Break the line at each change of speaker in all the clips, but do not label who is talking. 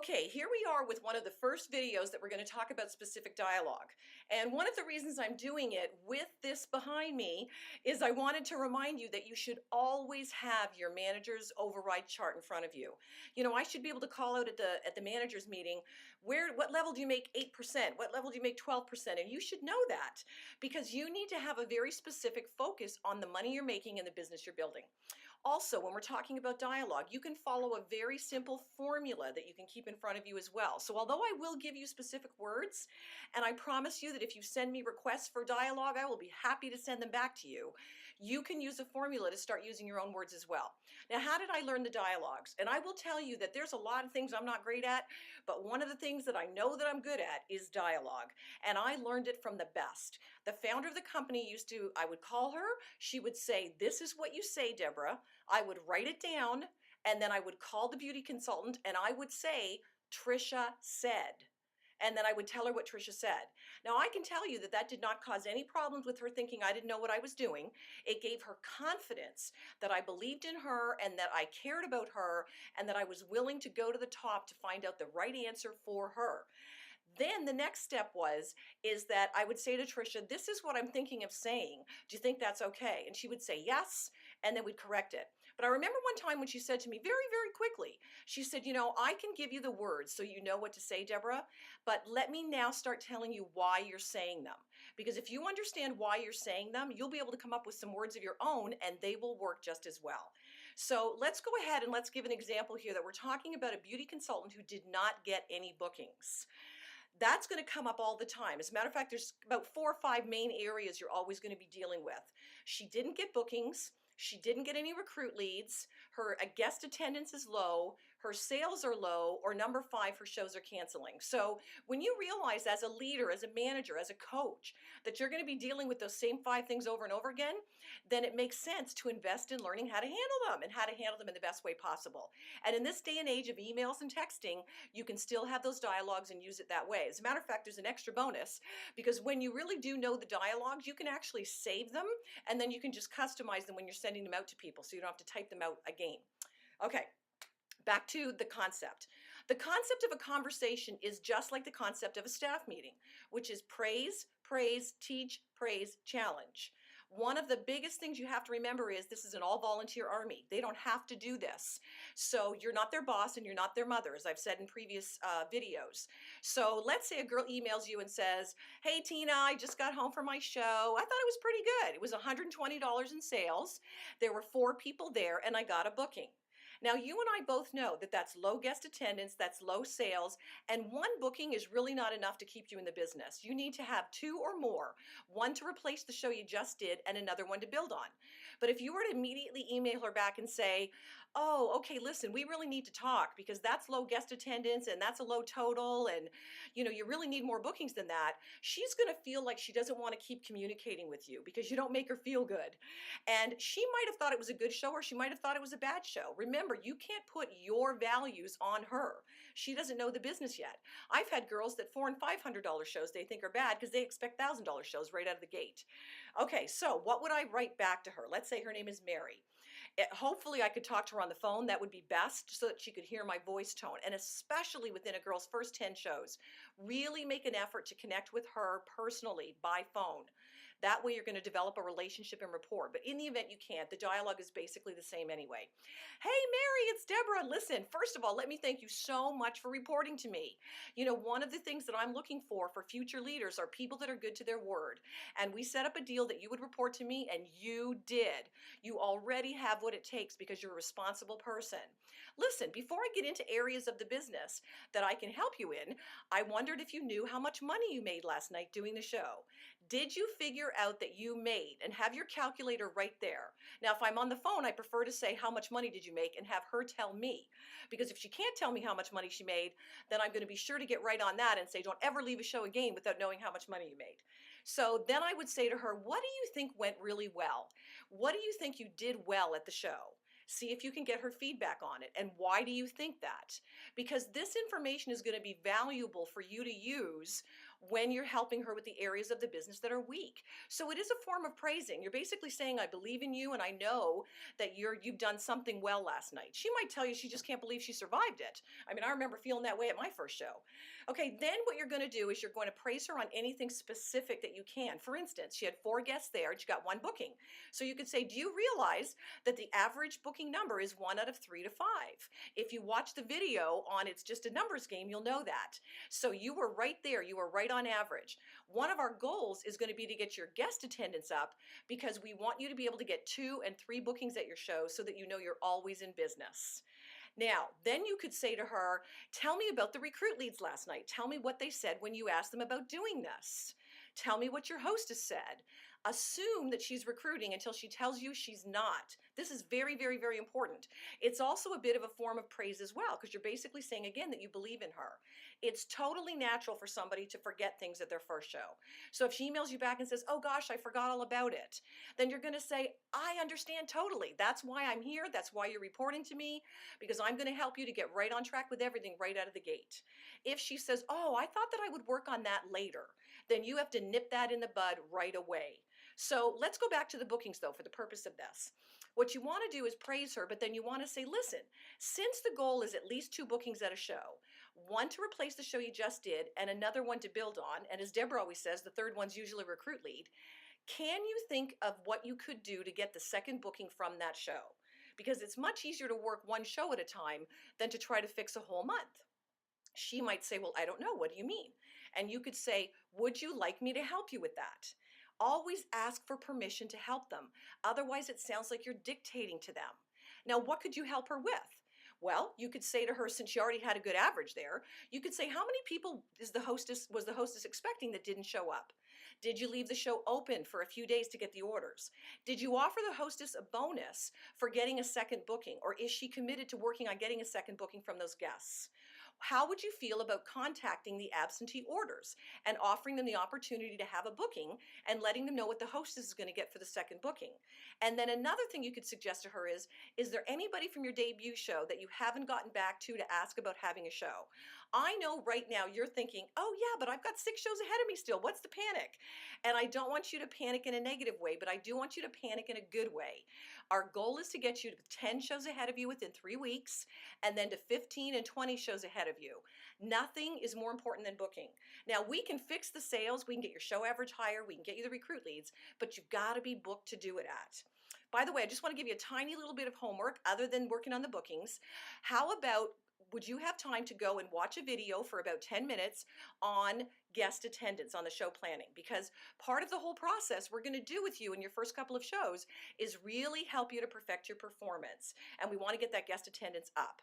Okay, here we are with one of the first videos that we're going to talk about specific dialogue. And one of the reasons I'm doing it with this behind me is I wanted to remind you that you should always have your manager's override chart in front of you. You know, I should be able to call out at the manager's meeting, what level do you make 8%? What level do you make 12%? And you should know that because you need to have a very specific focus on the money you're making and the business you're building. Also, when we're talking about dialogue, you can follow a very simple formula that you can keep in front of you as well. So although I will give you specific words, and I promise you that if you send me requests for dialogue, I will be happy to send them back to you, you can use a formula to start using your own words as well. Now, how did I learn the dialogues? And I will tell you that there's a lot of things I'm not great at, but one of the things that I know that I'm good at is dialogue. And I learned it from the best. The founder of the company I would call her, she would say, "This is what you say, Deborah." I would write it down, and then I would call the beauty consultant and I would say, "Trisha said." And then I would tell her what Trisha said. Now, I can tell you that that did not cause any problems with her thinking I didn't know what I was doing. It gave her confidence that I believed in her and that I cared about her and that I was willing to go to the top to find out the right answer for her. Then the next step is that I would say to Trisha, "This is what I'm thinking of saying. Do you think that's okay?" And she would say yes, and then we'd correct it. But I remember one time when she said to me very, very quickly, she said, "You know, I can give you the words so you know what to say, Deborah, but let me now start telling you why you're saying them. Because if you understand why you're saying them, you'll be able to come up with some words of your own and they will work just as well." So let's go ahead and let's give an example here that we're talking about a beauty consultant who did not get any bookings. That's going to come up all the time. As a matter of fact, there's about 4 or 5 main areas you're always going to be dealing with. She didn't get bookings. She didn't get any recruit leads. Her guest attendance is low. Her sales are low. Or number 5, her shows are canceling. So when you realize as a leader, as a manager, as a coach, that you're going to be dealing with those same 5 things over and over again, then it makes sense to invest in learning how to handle them and how to handle them in the best way possible. And in this day and age of emails and texting, you can still have those dialogues and use it that way. As a matter of fact, there's an extra bonus because when you really do know the dialogues, you can actually save them and then you can just customize them when you're sending them out to people so you don't have to type them out again. Okay. Back to the concept. The concept of a conversation is just like the concept of a staff meeting, which is praise, praise, teach, praise, challenge. One of the biggest things you have to remember is this is an all-volunteer army. They don't have to do this. So you're not their boss and you're not their mother, as I've said in previous videos. So let's say a girl emails you and says, "Hey, Tina, I just got home from my show. I thought it was pretty good. It was $120 in sales. There were 4 people there and I got a booking." Now, you and I both know that that's low guest attendance, that's low sales, and 1 booking is really not enough to keep you in the business. You need to have 2 or more, one to replace the show you just did and another one to build on. But if you were to immediately email her back and say, "Oh, okay, listen, we really need to talk because that's low guest attendance and that's a low total and you really need more bookings than that," she's going to feel like she doesn't want to keep communicating with you because you don't make her feel good. And she might have thought it was a good show or she might have thought it was a bad show. Remember, you can't put your values on her. She doesn't know the business yet. I've had girls that $400 and $500 shows they think are bad because they expect $1,000 shows right out of the gate. Okay, so what would I write back to her? Let's say her name is Mary. Hopefully I could talk to her on the phone. That would be best so that she could hear my voice tone. And especially within a girl's first 10 shows, really make an effort to connect with her personally by phone. That way you're going to develop a relationship and rapport. But in the event you can't, the dialogue is basically the same anyway. "Hey, Mary, it's Deborah. Listen, first of all, let me thank you so much for reporting to me. You know, one of the things that I'm looking for future leaders are people that are good to their word. And we set up a deal that you would report to me, and you did. You already have what it takes because you're a responsible person. Listen, before I get into areas of the business that I can help you in, I wondered if you knew how much money you made last night doing the show. Did you figure out that you made?" And have your calculator right there. Now, if I'm on the phone, I prefer to say, "How much money did you make?" and have her tell me. Because if she can't tell me how much money she made, then I'm going to be sure to get right on that and say, "Don't ever leave a show again without knowing how much money you made." So then I would say to her, "What do you think went really well? What do you think you did well at the show?" See if you can get her feedback on it. And why do you think that? Because this information is going to be valuable for you to use when you're helping her with the areas of the business that are weak. So it is a form of praising. You're basically saying, I believe in you and I know that you've done something well last night. She might tell you she just can't believe she survived it. I mean, I remember feeling that way at my first show. Okay, then what you're going to do is you're going to praise her on anything specific that you can. For instance, she had 4 guests there and she got 1 booking. So you could say, do you realize that the average booking number is 1 out of 3 to 5? If you watch the video on It's Just a Numbers Game, you'll know that. So you were right there. You were right on average. One of our goals is going to be to get your guest attendance up because we want you to be able to get 2 and 3 bookings at your show so that you know you're always in business. Now, then you could say to her, tell me about the recruit leads last night. Tell me what they said when you asked them about doing this. Tell me what your hostess said. Assume that she's recruiting until she tells you she's not. This is very, very, very important. It's also a bit of a form of praise as well, because you're basically saying again that you believe in her. It's totally natural for somebody to forget things at their first show. So if she emails you back and says, oh gosh, I forgot all about it, then you're going to say, I understand totally. That's why I'm here. That's why you're reporting to me, because I'm going to help you to get right on track with everything right out of the gate. If she says, oh, I thought that I would work on that later, then you have to nip that in the bud right away. So let's go back to the bookings though for the purpose of this. What you want to do is praise her, but then you want to say, listen, since the goal is at least 2 bookings at a show, 1 to replace the show you just did and another one to build on, and as Deborah always says, the third one's usually recruit lead, can you think of what you could do to get the second booking from that show? Because it's much easier to work 1 show at a time than to try to fix a whole month. She might say, well, I don't know. What do you mean? And you could say, would you like me to help you with that? Always ask for permission to help them. Otherwise, it sounds like you're dictating to them. Now, what could you help her with? Well, you could say to her, since you already had a good average there, you could say, how many people was the hostess expecting that didn't show up? Did you leave the show open for a few days to get the orders? Did you offer the hostess a bonus for getting a second booking? Or is she committed to working on getting a second booking from those guests? How would you feel about contacting the absentee orders and offering them the opportunity to have a booking and letting them know what the hostess is going to get for the second booking? And then another thing you could suggest to her is there anybody from your debut show that you haven't gotten back to ask about having a show? I know right now you're thinking, oh yeah, but I've got 6 shows ahead of me still. What's the panic? And I don't want you to panic in a negative way, but I do want you to panic in a good way. Our goal is to get you to 10 shows ahead of you within 3 weeks and then to 15 and 20 shows ahead of you. Nothing is more important than booking. Now, we can fix the sales, we can get your show average higher, we can get you the recruit leads, but you've got to be booked to do it at. By the way, I just want to give you a tiny little bit of homework other than working on the bookings. How about, would you have time to go and watch a video for about 10 minutes on guest attendance on the show planning? Because part of the whole process we're going to do with you in your first couple of shows is really help you to perfect your performance. And we want to get that guest attendance up.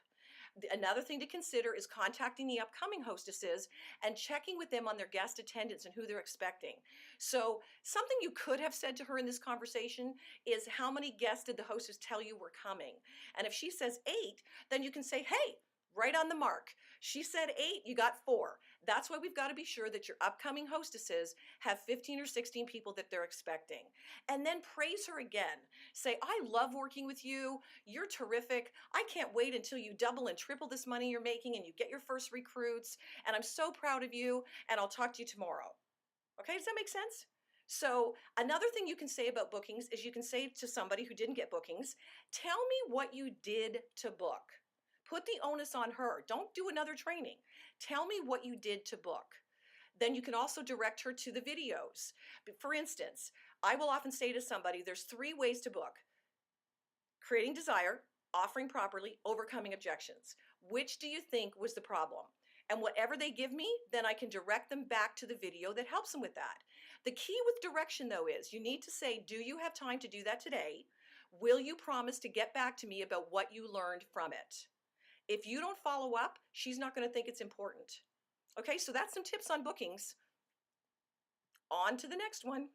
Another thing to consider is contacting the upcoming hostesses and checking with them on their guest attendance and who they're expecting. So something you could have said to her in this conversation is, how many guests did the hostess tell you were coming? And if she says 8, then you can say, hey, right on the mark. She said 8, you got 4. That's why we've got to be sure that your upcoming hostesses have 15 or 16 people that they're expecting. And then praise her again. Say, I love working with you. You're terrific. I can't wait until you double and triple this money you're making and you get your first recruits. And I'm so proud of you. And I'll talk to you tomorrow. Okay, does that make sense? So another thing you can say about bookings is you can say to somebody who didn't get bookings, tell me what you did to book. Put the onus on her. Don't do another training. Tell me what you did to book. Then you can also direct her to the videos. For instance, I will often say to somebody, there's 3 ways to book: creating desire, offering properly, overcoming objections. Which do you think was the problem? And whatever they give me, then I can direct them back to the video that helps them with that. The key with direction, though, is you need to say, do you have time to do that today? Will you promise to get back to me about what you learned from it? If you don't follow up, she's not going to think it's important. Okay, so that's some tips on bookings. On to the next one.